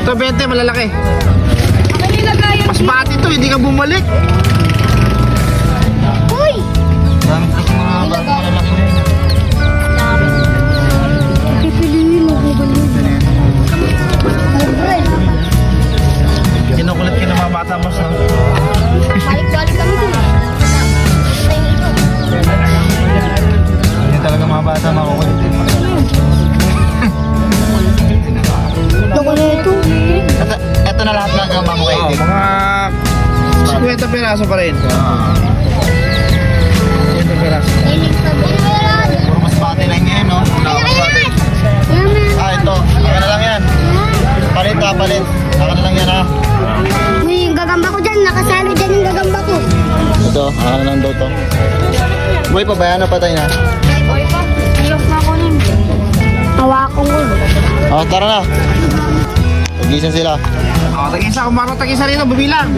Ito 20, malalaki. Ano nilagayan? Mas bati to, hindi ka bumalik. Uy! Dami kasi mga bago malalaki na yun. Pipiliin mo kung ganun. Kinukulit ka ng mga bata mas, no? Balik-balik kami dun. Hindi talaga mga bata makukulit din. Loko na ito. Ito na lahat ng gamba mo Oo, kay mga 50 piraso pa rin. 50 piraso. Puro mas bati lang yan, no? Ah, ito. Saka na lang yan. Palit ha, palit. Saka na lang yan, ha? Uy, yung gagamba ko dyan. Nakasalo dyan yung gagamba ko. Ito, saka na lang daw to. Buhay pa ba yan o patay na? Boy pa. Iyok na ako nun. Hawakong ko. Oh, tara na. Pagisan sila. Oh, tag-isa. Kung marunong tag-isa rin, bumilang.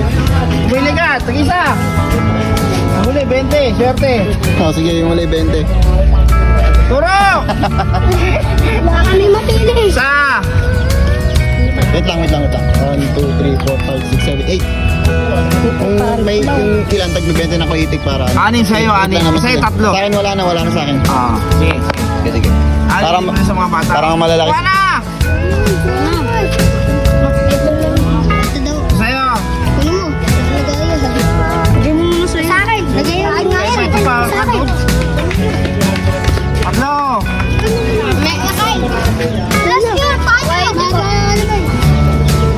Bumili ka, tag-isa. Huli, 20, swerte. Oh, sige, yung mali 20. Turo! Wala kami mapili. Isa! Wait lang. 1, 2, 3, 4, 5, 6, 7, 8. May kung ilan tag-20 na ko itik para. Anin sa'yo, anin. Sa'yo, tatlo. Sa akin wala na sa akin. Ah, sige. Sige. Anin mo sa mga bata. Parang malalaki. Kuha na! Ito daw. Sa'yo. Kunin mo. Lagay mo muna sa'yo. Sa akin. Lagay mo nga yan. Ito pa, Sa akin. tatlo. Lakay. Last year, paano?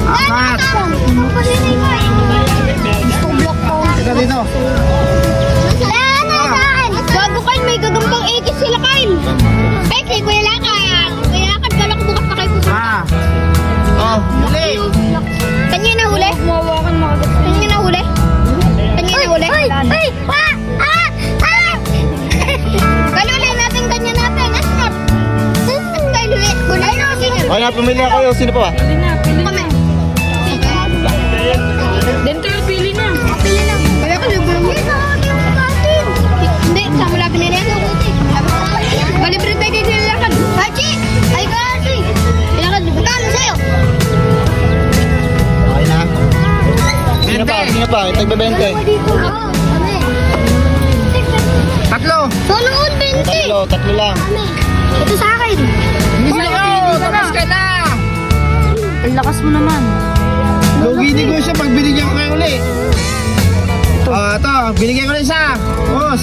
Apat. Block ko. Ito dito. Wala na sa akin. Bago kayo, may gagambang 80 sila kayo. Ay, kay Kuya Lakad. Kuya Lakad, kala ko bukas pa kayo pupunta. Ah. Oh, huli. Kanya na huli? Kanya na huli? Kanya na huli? Ay! Ay! Ah! Ah! Ah! Kaluli natin kanya natin. Asnap! Kaluli. Kulay na sino? Okay na, pumili na kayo. Sino pa ba? Kami. Dito yung pili na. Pili na. Kaya ko libre mo. Hindi, sama labi na rin. Balibre tayo dito yung lakad. Hachi! Ay kasi! Lakad, magkano sa'yo? Okay na. Sino pa? Tagbe-20. Oo, kami. Tatlo. Sonoon, 20. Tatlo lang. Kami. Ito sa akin. Hindi sa'yo. Tapos ka na. Ang lakas mo naman. Lugi ni Gusya pag binigyan ko kayo uli. Ito. Binigyan ko na isa. Boss.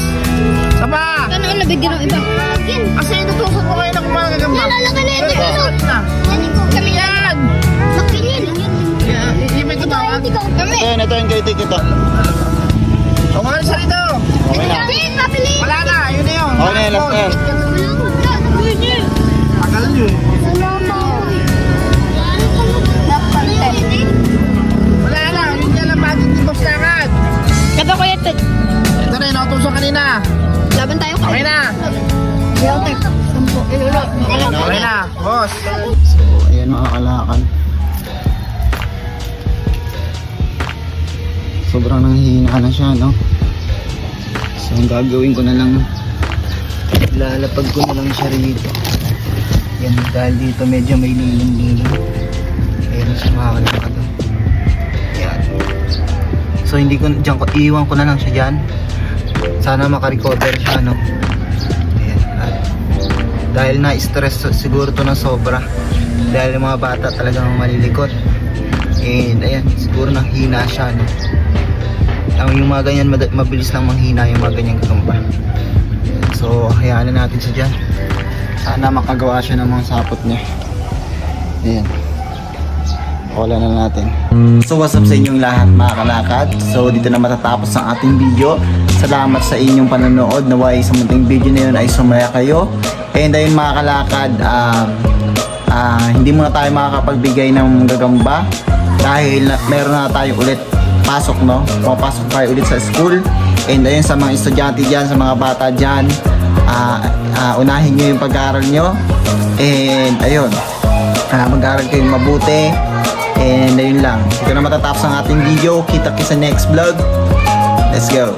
Isa pa. Ano ang nabigyan ng iba? Kasi inutusok ko kayo na kumain kagamba. Nalalaka na ito. Na. Kami yan. Makilin. Yung may tumawag. Kami. Ito yung kritik ito. Umalis sa rito. Okay na. Papili. Wala na. Yun na yun. Okay na yan, last na yan. Tagal nyo eh. Wala na. Yun yan ang budget ni Boss Lakad. Kaba ko yan. Ito na yun. Nakutusok kanina. Laban tayo. Okay na. Okay na. Boss. So, ayan mga kalakal. Sobrang nanghihina na siya, no? So, ang gagawin ko na lang, lalapag ko na lang siya rito. Yan, dahil dito medyo may lilim-lilim. Ayan, siya mga kalakal. Yan. So, hindi ko, iiwan ko na lang siya dyan. Sana makarecover siya, no? Ayan. At dahil na-stress siguro to na sobra. Dahil yung mga bata talagang malilikot. And ayan, siguro nahina siya, no? Yung mga ganyan, mabilis lang manghina yung mga ganyang gagamba. So, hayaan na natin siya dyan. Sana makagawa siya ng mga sapot niya. Ayan. Wala na natin. So, what's up sa inyong lahat mga kalakad? So, dito na matatapos ang ating video. Salamat sa inyong panonood. Naway sa munting video na yun ay sumaya kayo. And ayun mga kalakad, hindi muna tayo makakapagbigay ng gagamba dahil meron na tayo ulit pasok, no? Papasok tayo ulit sa school. And ayun sa mga estudyante dyan, sa mga bata dyan, unahin nyo yung pag-aaral nyo. And ayun, mag-aaral kayo mabuti. And ayun lang, ito na matatapos ang ating video. Kita kita sa next vlog. Let's go.